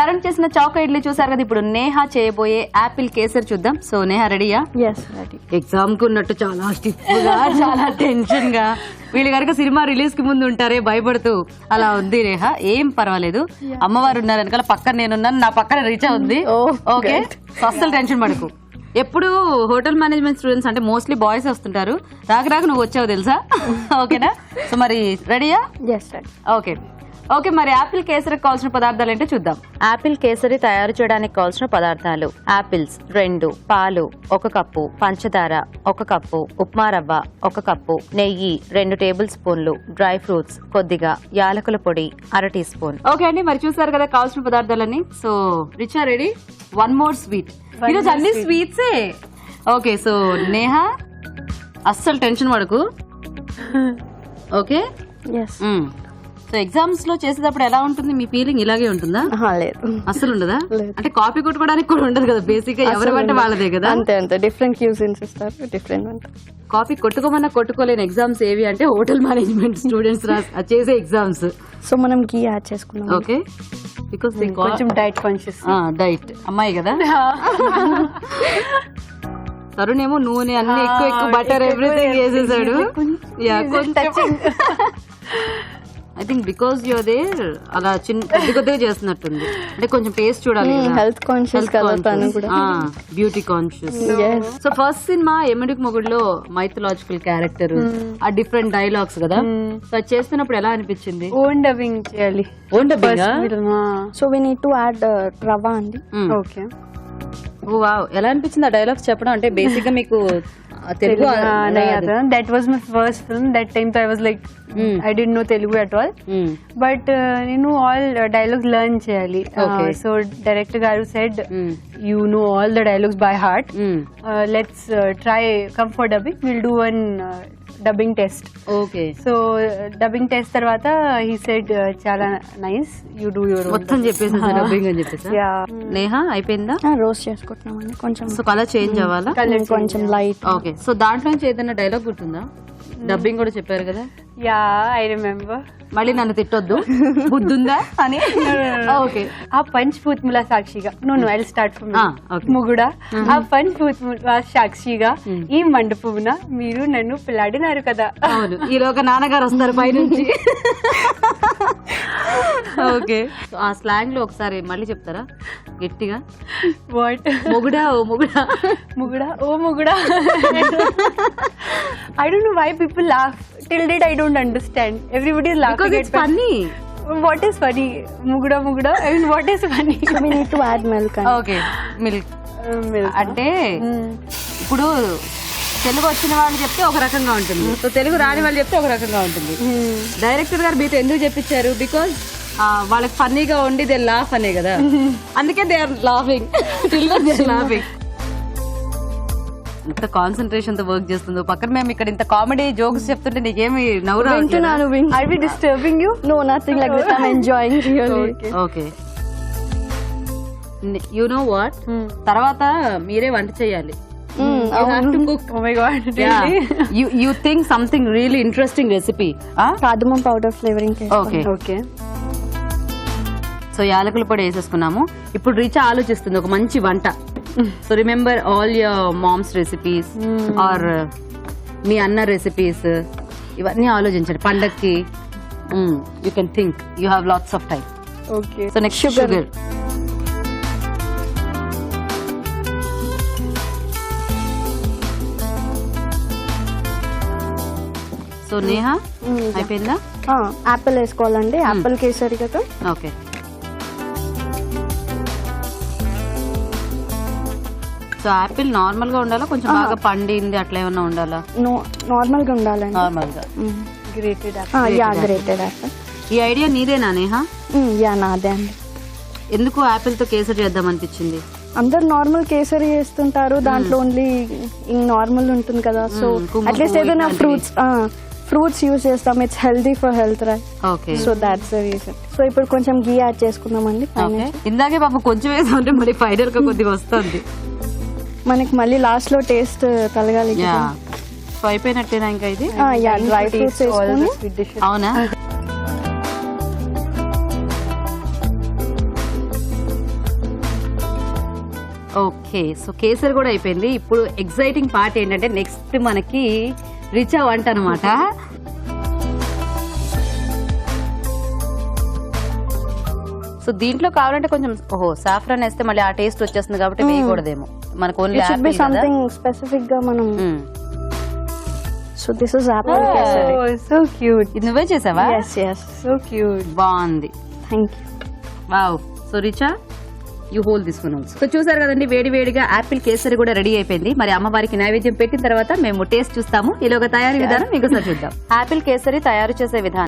తరుణ్ చేసిన చౌక ఇడ్లీ చూసారు కదా. ఇప్పుడు నేహా చేయబోయే యాపిల్ కేసరి చూద్దాం. సో నేహా రెడీయా? ఎగ్జామ్ కు ఉన్నట్టు చాలా స్టిఫ్ గా చాలా టెన్షన్ గా వీళ్ళు కనుక సినిమా రిలీజ్ కి ముందు ఉంటారే భయపడుతూ అలా ఉంది నేహా. ఏం పర్వాలేదు, అమ్మవారు ఉన్నారు వెనకాల, పక్కన నేనున్నాను, నా పక్కన రీచా ఉంది. ఓకే, అస్సలు టెన్షన్ పడకు. ఎప్పుడు హోటల్ మేనేజ్మెంట్ స్టూడెంట్స్ అంటే మోస్ట్లీ బాయ్స్ వస్తుంటారు, రాక నువ్వు వచ్చావు తెలుసా. ఓకేనా? సో మరి రెడీయా? ఓకే ఓకే, మరి యాపిల్ కేసరికి కావాల్సిన పదార్థాలు ఏంటో చూద్దాం. యాపిల్ కేసరి తయారు చేయడానికి కావాల్సిన పదార్థాలు: యాపిల్స్ 2, పాలు 1 కప్పు, పంచదార 1 కప్పు, ఉప్మా రవ్వ 1 కప్పు, నెయ్యి 2 టేబుల్ స్పూన్లు, డ్రై ఫ్రూట్స్ కొద్దిగా, యాలకుల పొడి 1/2 టీ స్పూన్. ఓకే అండి, మరి చూసారు కదా కావాల్సిన పదార్థాలన్నీ. So Richa ready? 1 more sweet. ఈరోజు అన్ని స్వీట్సే. ఓకే, సో నేహా అస్సలు టెన్షన్ పడకు. ఓకే, సో ఎగ్జామ్స్ లో చేసేటప్పుడు ఎలా ఉంటుంది మీ ఫీలింగ్? ఇలాగే ఉంటుందా? లేదు, అస్సలు ఉండదా? అంటే కాపీ కొట్టుకోవడానికి కూడా ఉండదు కదా, బేసిక్ గా ఎవరి అంటే వాళ్ళదే కదా. అంతే డిఫరెంట్ క్యూజిన్స్ ఇస్తారు, డిఫరెంట్. కాపీ కొట్టుకోమన్నా కొట్టుకోలేని ఎగ్జామ్స్ ఏవి అంటే హోటల్ మేనేజ్మెంట్ స్టూడెంట్స్ చేసే ఎగ్జామ్స్. సో మనం గీ యాడ్ చేసుకున్నాం. ఓకే, బికాస్ కొంచెం డైట్ కాన్షియస్. డైట్ అమ్మాయి కదా. తరుణ్ ఏమో నూనె అన్ని ఎక్కువ బటర్ ఎవ్రీథింగ్ వేసేసాడు. I think because your there అలా కొద్దిగా చేస్తున్నట్టుంది. అంటే కొంచెం టేస్ట్ చూడాలి, health conscious beauty conscious. So first cinema ఎమిడిక్ మొగుడులో మైథలాజికల్ క్యారెక్టర్, ఆ డిఫరెంట్ డైలాగ్స్ కదా. సో అది చేస్తున్నప్పుడు ఎలా అనిపించింది? ఓన్ డబ్బింగ్ చేయాలి. Own dubbing. So we need to add rava అండి. ఓకే, వావ్, ఎలా అనిపించింది ఆ డైలాగ్స్ చెప్పడం? అంటే బేసిక్ గా మీకు Telugu? That was my first film. That time I was like, I didn't know Telugu at all. But all dialogues learn cheyali. So director garu said, you know all the dialogues by heart. Let's try come for dubbing. We'll do one dubbing test. Okay. So dubbing test tarvata he said chala nice, you do your own. మొత్తం చెప్పేసా dubbing అని చెప్పేసా? నేహా అయిపోయిందా? Roast చేసుకుంటున్నామండి కొంచెం. So colour change అవ్వాలా? కొంచెం light. Okay, so దాంట్లో నుంచి ఏదైనా dialogue గుర్తుందా? డబ్బింగ్ కూడా చెప్పారు కదా. Yeah, I remember. మళ్ళీ నన్ను తిట్టొద్దు, బుద్ధుందా అని. ఓకే, ఆ పంచభూతముల సాక్షిగా. నో ఐల్ స్టార్ట్ ఫ్రమ్ ముగుడా. ఆ పంచభూతముల సాక్షిగా ఈ మండపమున మీరు నన్ను పిల్లాడినారు కదా. అవును, ఈలోగా నాన్నగారు వస్తారు పైనుంచి. ఓకే, ఆ స్లాంగ్ లో ఒకసారి మళ్ళీ చెప్తారా గట్టిగా? వాట్? మొగుడా, ఓ మొగుడా, ముగుడా, ఓ ముగుడా. I don't know why people laugh. Till date I don't understand. Everybody is laughing. Because it's funny. What is funny? Muguda muguda. I mean, what is funny? So we need to add milk. Okay, milk. Milk. అంటే ఇప్పుడు తెలుగు వచ్చిన వాళ్ళు చెప్తే ఒక రకంగా ఉంటుంది, so Telugu రాని వాళ్ళు చెప్తే ఒక రకంగా ఉంటుంది. డైరెక్టర్ గారు మీతో ఎందుకు చెప్పించారు? బికాస్ వాళ్ళకి ఫన్నీగా ఉండి దే లాఫ్ అనే కదా, అందుకే దే ఆర్ లాఫింగ్. లాఫింగ్. ఇంత కాన్సన్ట్రేషన్ తో వర్క్ చేస్తుందో పక్కన మేము ఇక్కడ ఇంత కామెడీ జోక్స్ చెప్తుంటే నీకేమి నవ్వు రావట్లేదా? Are we disturbing you? No, nothing like this. I'm enjoying really. Okay. You know what? తర్వాత మీరే వంట చేయాలి. You have to cook. Oh my god, really? Yeah. You think something really interesting recipe. Cardamom powder flavoring taste. Okay. So యాలకుల పొడి వేసేసుకున్నాము. ఇప్పుడు రీచా ఆలోచిస్తుంది ఒక మంచి వంట. So remember all your moms recipes or మీ అన్న రెసిపీస్, ఇవన్నీ ఆలోచించండి పండక్కి. You can think, you have lots of time. Okay, so next sugar. So Neha అయిపోయిందా? యాపిల్ వేసుకోవాలండి, యాపిల్ కేసరి కదా. ఓకే, సో యాపిల్ నార్మల్ గా ఉండాలా, కొంచెం బాగా పండింది అట్లా ఏమన్నా ఉండాలా? నార్మల్ గా ఉండాలండి. నార్మల్ గా. Grated Apple. ఈ ఐడియా నీదేనా నేహా? యా, నాదే అండి. ఎందుకు యాపిల్ తో కేసరి చేద్దాం అనిపించింది? అందరు నార్మల్ కేసరి చేస్తుంటారు, దాంట్లో ఓన్లీ నార్మల్ ఉంటుంది కదా. సో అట్లీస్ట్ ఏదైనా ఫ్రూట్స్ యూజ్ చేస్తాం, it's healthy for health, right? Okay, so that's the reason. So ఇప్పుడు కొంచెం గీ యాడ్ చేసుకుందామండి. ఇందాకే పాప కొంచెం వేసామంటే మరి ఫైనల్ గా కొద్దిగా వస్తుంది. మనకి మళ్ళీ లాస్ట్ లో టేస్ట్ కలగాలి. సో అయిపోయినట్టేనా ఇంకా ఇది? డ్రై ఫ్రూట్స్ వేసుకొని. అవునా? ఓకే, సో కేసరి కూడా అయిపోయింది. ఇప్పుడు ఎక్సైటింగ్ పార్ట్ ఏంటంటే నెక్స్ట్ మనకి రిచా వంట అనమాట. సో దీంట్లో కావాలంటే కొంచెం సాఫ్రాన్ వేస్తే మళ్ళీ ఆ టేస్ట్ వచ్చేస్తుంది కాబట్టి వేయకూడదేమో. మనకు ఓన్లీ సంథింగ్ స్పెసిఫిక్ గా మనం. So this is Apple kesari. Oh, so cute. ఇది నువ్వే చేసావా? So cute. బాగుంది. Thank you. Wow. So Richa you hold this one also. So చూసారు కదండి, వేడి వేడిగా యాపిల్ కేసరి కూడా రెడీ అయిపోయింది. మరి అమ్మవారికి నైవేద్యం పెట్టిన తర్వాత మేము టేస్ట్ చూస్తాము. ఈలోగా తయారీ విధానం మీకు చూద్దాం. యాపిల్ కేసరి తయారు చేసే విధానం.